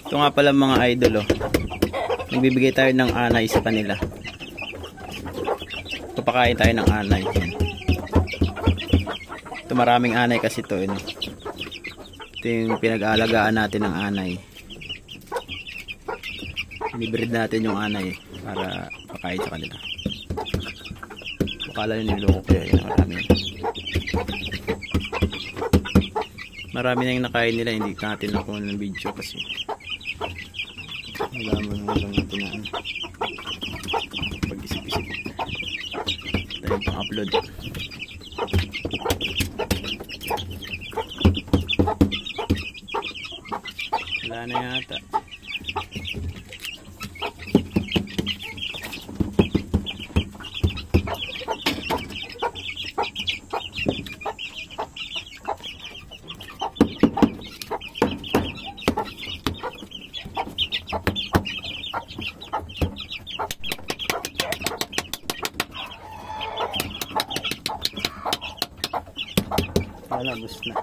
Ito nga pala mga idol, oh. Nagbibigay tayo ng anay sa kanila. Papakain tayo ng anay. Yan. Ito maraming anay kasi ito, eh, no? Ito yung pinag-aalagaan natin ng anay. Binibreed natin yung anay para pakain sa kanila. Akala nyo niloko ko yan. Marami na yung nakain nila. Hindi natin nakuha ng video kasi malaman mo lang natin na pag-isip-isip tayo pang upload. Wala na yata. Wala, bus na.